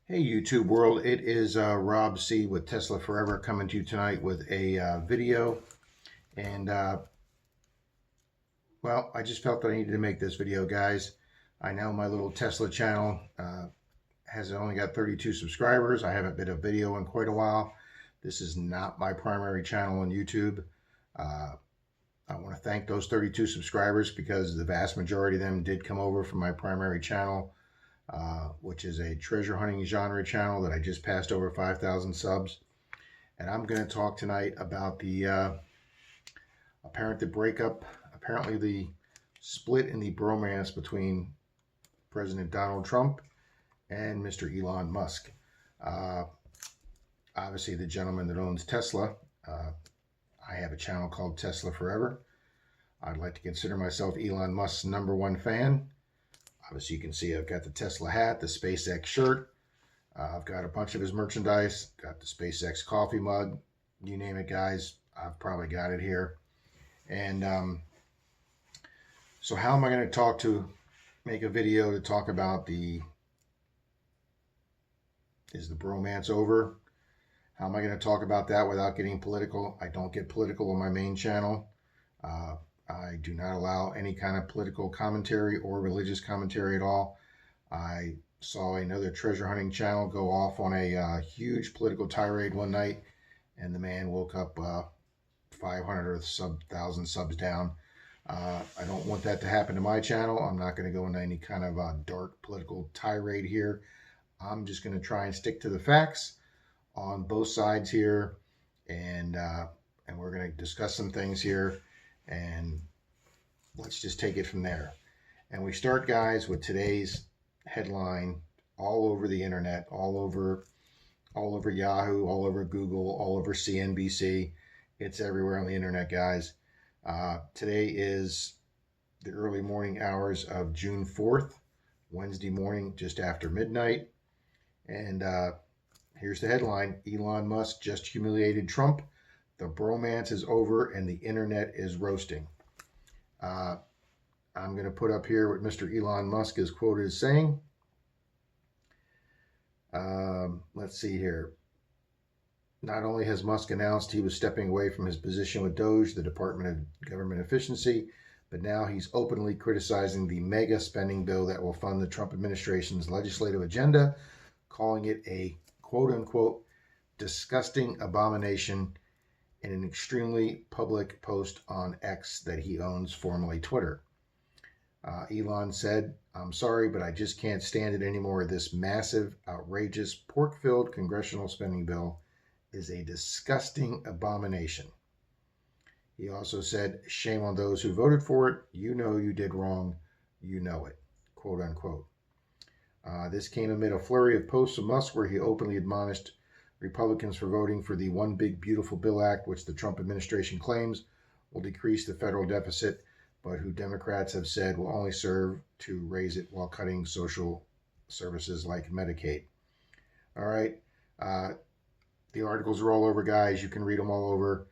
Hey YouTube world, it is Rob C with Tesla Forever coming to you tonight with a video. And well, I just felt that I needed to make this video, guys. I know my little Tesla channel has only got 32 subscribers. I haven't been a video in quite a while. This is not my primary channel on YouTube. Uh, I want to thank those 32 subscribers because the vast majority of them did come over from my primary channel. Which is a treasure hunting genre channel that I just passed over 5,000 subs. And I'm going to talk tonight about the apparently the split in the bromance between President Donald Trump and Mr. Elon Musk. Uh, Obviously, the gentleman that owns Tesla. I have a channel called Tesla Forever. I'd like to consider myself Elon Musk's #1 fan. Obviously, you can see I've got the Tesla hat, the SpaceX shirt. I've got a bunch of his merchandise. Got the SpaceX coffee mug. You name it, guys. I've probably got it here. And so how am I going to make a video to talk about is the bromance over? How am I going to talk about that without getting political? I don't get political on my main channel. I do not allow any kind of political commentary or religious commentary at all. I saw another treasure hunting channel go off on a huge political tirade one night, and the man woke up 500 or 1,000 subs down. I don't want that to happen to my channel. I'm not going to go into any kind of dark political tirade here. I'm just going to try and stick to the facts on both sides here, and we're going to discuss some things here. And let's just take it from there. And we start, guys, with today's headline all over the internet, all over Yahoo, all over Google, all over CNBC. It's everywhere on the internet, guys. Today is the early morning hours of June 4th, Wednesday morning, just after midnight. And here's the headline: Elon Musk just humiliated Trump. The bromance is over and the internet is roasting. I'm going to put up here what Mr. Elon Musk is quoted as saying. Let's see here. Not only has Musk announced he was stepping away from his position with DOGE, the Department of Government Efficiency, but now he's openly criticizing the mega spending bill that will fund the Trump administration's legislative agenda, calling it a quote-unquote disgusting abomination in an extremely public post on X that he owns, formerly Twitter. Elon said, "I'm sorry, but I just can't stand it anymore. This massive, outrageous, pork-filled congressional spending bill is a disgusting abomination." He also said, "Shame on those who voted for it. You know you did wrong. You know it," quote unquote. This came amid a flurry of posts of Musk where he openly admonished Republicans for voting for the One Big Beautiful Bill Act, which the Trump administration claims will decrease the federal deficit, but who Democrats have said will only serve to raise it while cutting social services like Medicaid. All right. The articles are all over, guys. You can read them all over.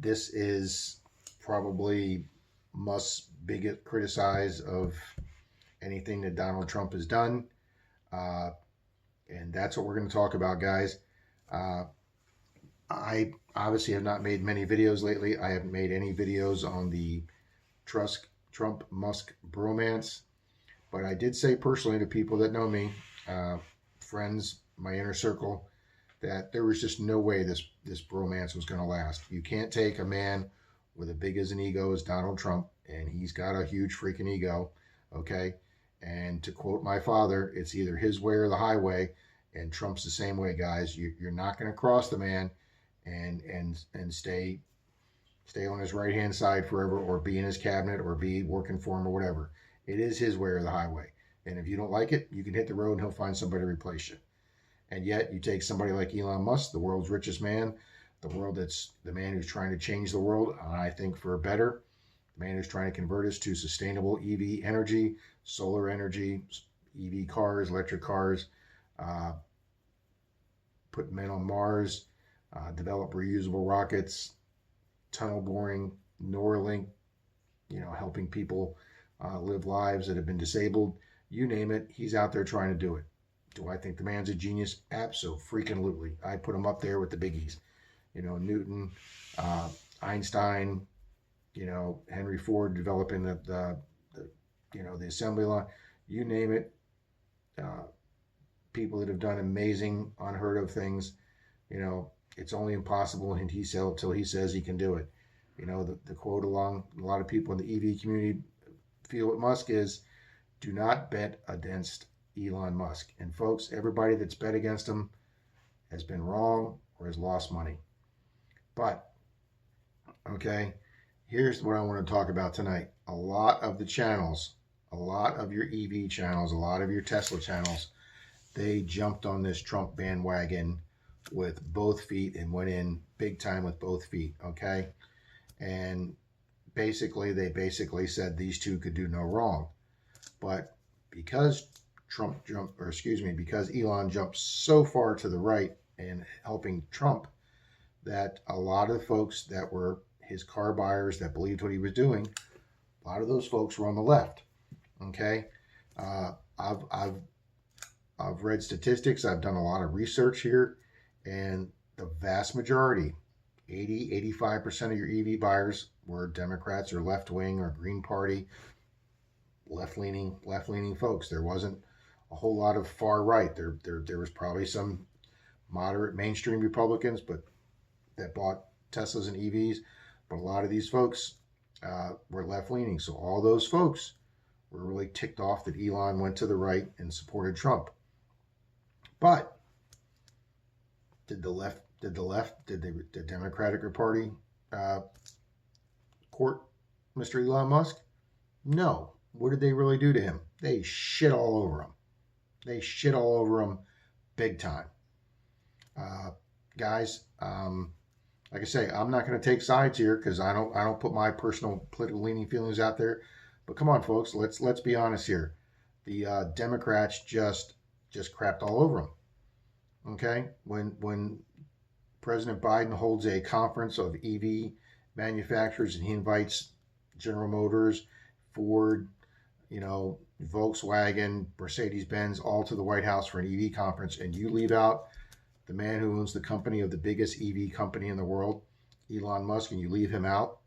This is probably Musk's biggest criticize of anything that Donald Trump has done. And that's what we're going to talk about, guys. I obviously have not made many videos lately. I haven't made any videos on the Trump-Musk bromance. But I did say personally to people that know me, friends, my inner circle, that there was just no way this bromance was going to last. You can't take a man with as big as an ego as Donald Trump, and he's got a huge freaking ego, okay? And to quote my father, it's either his way or the highway, and Trump's the same way, guys. You're not going to cross the man and stay on his right-hand side forever, or be in his cabinet, or be working for him, or whatever. It is his way or the highway. And if you don't like it, you can hit the road and he'll find somebody to replace you. And yet you take somebody like Elon Musk, the world's richest man, the man who's trying to change the world, I think, for better, the man who's trying to convert us to sustainable EV energy, solar energy, EV cars, electric cars, put men on Mars, develop reusable rockets, tunnel boring, Neuralink, helping people live lives that have been disabled. You name it, he's out there trying to do it. Do I think the man's a genius? Absolutely. I put him up there with the biggies. Newton, uh, Einstein, Henry Ford developing the assembly line. You name it. Uh, People that have done amazing, unheard of things. It's only impossible until he says he can do it. The quote along a lot of people in the EV community feel with Musk is, do not bet against Elon Musk. And folks, everybody that's bet against him has been wrong or has lost money. But, okay, here's what I want to talk about tonight. A lot of the channels, a lot of your EV channels, a lot of your Tesla channels, they jumped on this Trump bandwagon with both feet and went in big time with both feet, okay? And they basically said these two could do no wrong. But because because Elon jumped so far to the right and helping Trump, that a lot of the folks that were his car buyers that believed what he was doing, a lot of those folks were on the left. Okay, I've read statistics. I've done a lot of research here, and the vast majority, 85% of your EV buyers were Democrats or left wing or Green Party, left leaning folks. There wasn't a whole lot of far right. There was probably some moderate mainstream Republicans, but that bought Teslas and EVs. But a lot of these folks were left leaning. So all those folks were really ticked off that Elon went to the right and supported Trump. But did the Democratic Party court Mr. Elon Musk? No. What did they really do to him? They shit all over him. They shit all over him big time. Guys, like I say, I'm not going to take sides here because I don't put my personal political leaning feelings out there. But come on, folks, let's be honest here. The Democrats just crapped all over him. Okay, when President Biden holds a conference of EV manufacturers and he invites General Motors, Ford, Volkswagen, Mercedes-Benz, all to the White House for an EV conference, and you leave out the man who owns the company of the biggest EV company in the world, Elon Musk, and you leave him out,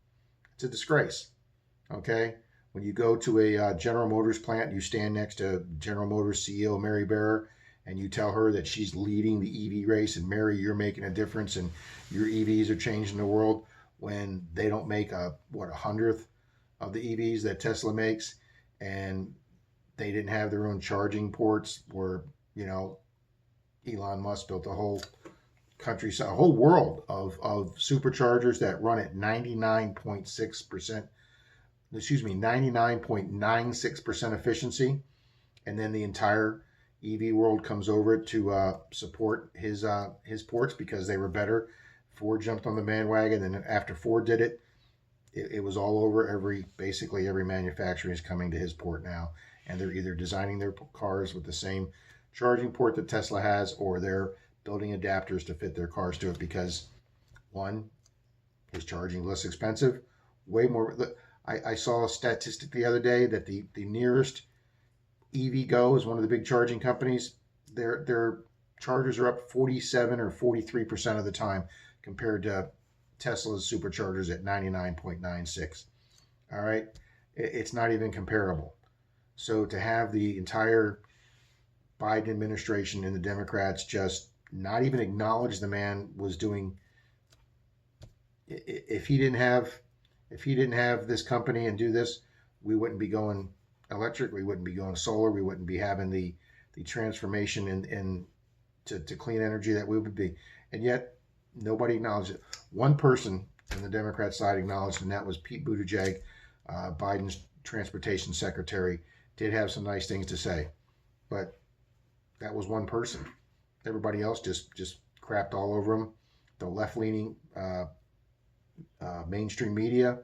it's a disgrace. Okay? When you go to a General Motors plant, you stand next to General Motors CEO Mary Barra, and you tell her that she's leading the EV race, and Mary, you're making a difference, and your EVs are changing the world, when they don't make a hundredth of the EVs that Tesla makes, and they didn't have their own charging ports, where Elon Musk built a whole countryside, a whole world of superchargers that run at 99.96%, 99.96% efficiency, and then the entire EV world comes over to support his ports because they were better. Ford jumped on the bandwagon, and then after Ford did it, it was all over. Basically every manufacturer is coming to his port now, and they're either designing their cars with the same charging port that Tesla has, or they're building adapters to fit their cars to it because, one, his charging less expensive, way more. I saw a statistic the other day that the nearest EVgo is one of the big charging companies. Their chargers are up 47 or 43% of the time compared to Tesla's superchargers at 99.96. All right, it's not even comparable. So to have the entire Biden administration and the Democrats just not even acknowledge the man was doing. If he didn't have this company and do this, we wouldn't be going electric. We wouldn't be going solar. We wouldn't be having the transformation to clean energy that we would be. And yet nobody acknowledged it. One person on the Democrat side acknowledged, and that was Pete Buttigieg, Biden's transportation secretary. Did have some nice things to say, but that was one person. Everybody else just crapped all over him. The left-leaning mainstream media.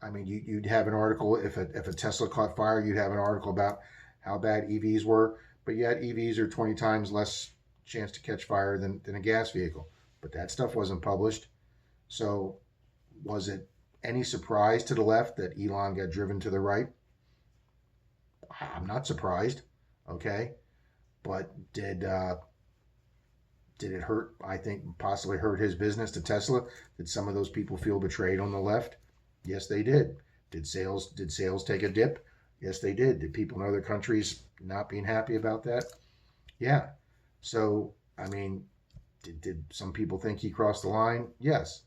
I mean, you'd have an article if a Tesla caught fire, you'd have an article about how bad EVs were. But yet EVs are 20 times less chance to catch fire than a gas vehicle. But that stuff wasn't published. So was it any surprise to the left that Elon got driven to the right? I'm not surprised. Okay. But did it hurt? I think possibly hurt his business to Tesla. Did some of those people feel betrayed on the left? Yes, they did. Did sales take a dip? Yes, they did. Did people in other countries not being happy about that? Yeah. So, I mean, did some people think he crossed the line? Yes.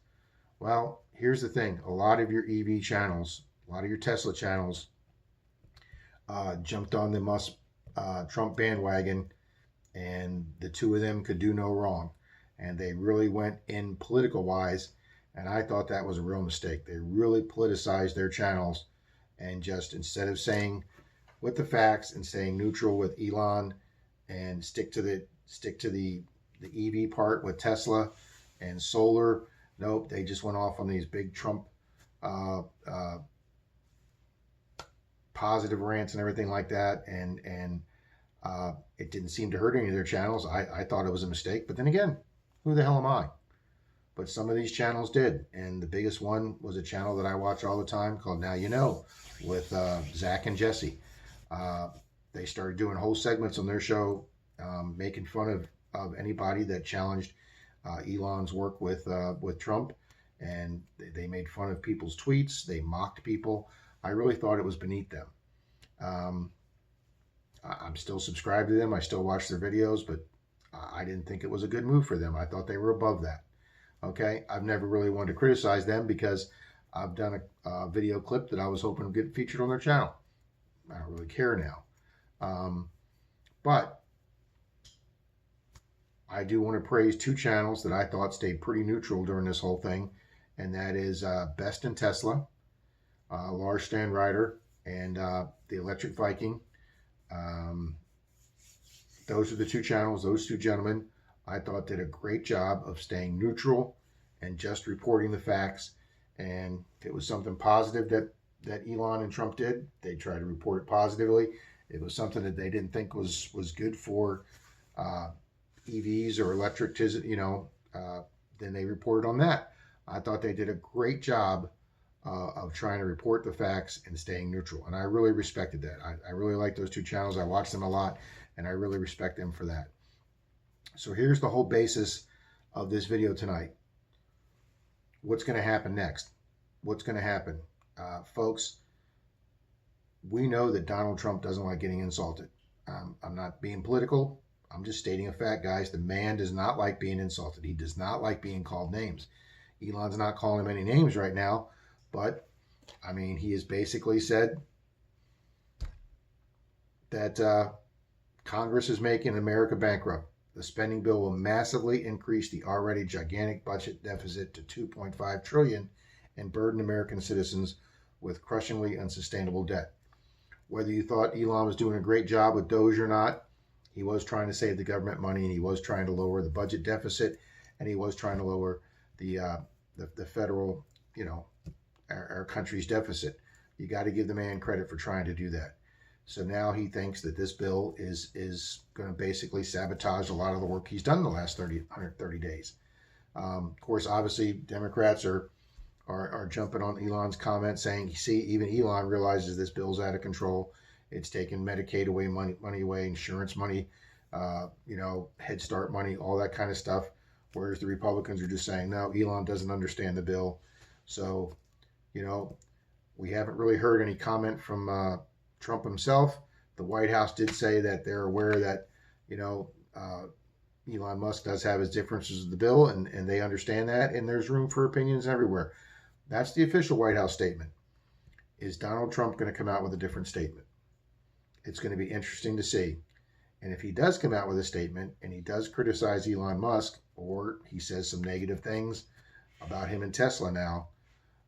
Well, here's the thing. A lot of your EV channels, a lot of your Tesla channels jumped on the Musk Trump bandwagon, and the two of them could do no wrong. And they really went in political wise, and I thought that was a real mistake. They really politicized their channels, and just instead of saying with the facts and staying neutral with Elon and stick to the EV part with Tesla and solar, nope, they just went off on these big Trump positive rants and everything like that, and it didn't seem to hurt any of their channels. I thought it was a mistake, but then again, who the hell am I? But some of these channels did, and the biggest one was a channel that I watch all the time called Now You Know with Zach and Jesse. They started doing whole segments on their show, making fun of anybody that challenged Elon's work with Trump, and they made fun of people's tweets. They mocked people. I really thought it was beneath them. I'm still subscribed to them. I still watch their videos, but I didn't think it was a good move for them. I thought they were above that. Okay, I've never really wanted to criticize them because I've done a video clip that I was hoping to get featured on their channel. I don't really care now. But I do want to praise two channels that I thought stayed pretty neutral during this whole thing, and that is Best in Tesla, Lars Stan Rider, and the Electric Viking. Those are the two channels. Those two gentlemen, I thought, did a great job of staying neutral and just reporting the facts. And if it was something positive that Elon and Trump did, they tried to report it positively. If it was something that they didn't think was good for EVs or electric, then they reported on that. I thought they did a great job of trying to report the facts and staying neutral. And I really respected that. I really like those two channels. I watch them a lot, and I really respect them for that. So here's the whole basis of this video tonight. What's going to happen next? What's going to happen? Folks, we know that Donald Trump doesn't like getting insulted. I'm not being political. I'm just stating a fact, guys. The man does not like being insulted. He does not like being called names. Elon's not calling him any names right now, but, I mean, he has basically said that Congress is making America bankrupt. The spending bill will massively increase the already gigantic budget deficit to $2.5 trillion and burden American citizens with crushingly unsustainable debt. Whether you thought Elon was doing a great job with Doge or not, he was trying to save the government money, and he was trying to lower the budget deficit, and he was trying to lower the federal, our country's deficit. You got to give the man credit for trying to do that. So now he thinks that this bill is going to basically sabotage a lot of the work he's done in the last 130 days. Of course, obviously, Democrats are jumping on Elon's comments, saying, see, even Elon realizes this bill's out of control. It's taking Medicaid away, money away, insurance money, Head Start money, all that kind of stuff. Whereas the Republicans are just saying, no, Elon doesn't understand the bill. So, we haven't really heard any comment from Trump himself. The White House did say that they're aware that, Elon Musk does have his differences with the bill, and they understand that, and there's room for opinions everywhere. That's the official White House statement. Is Donald Trump going to come out with a different statement? It's going to be interesting to see. And if he does come out with a statement and he does criticize Elon Musk, or he says some negative things about him and Tesla now,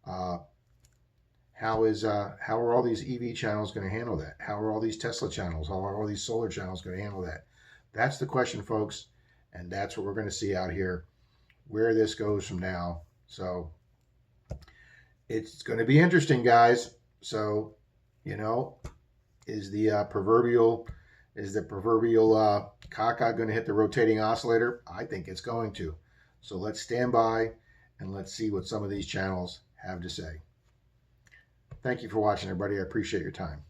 how are all these EV channels going to handle that? How are all these Tesla channels, how are all these solar channels going to handle that? That's the question, folks, and that's what we're going to see out here, where this goes from now. So it's going to be interesting, guys. So, is the proverbial caca going to hit the rotating oscillator? I think it's going to. So let's stand by and let's see what some of these channels have to say. Thank you for watching, everybody. I appreciate your time.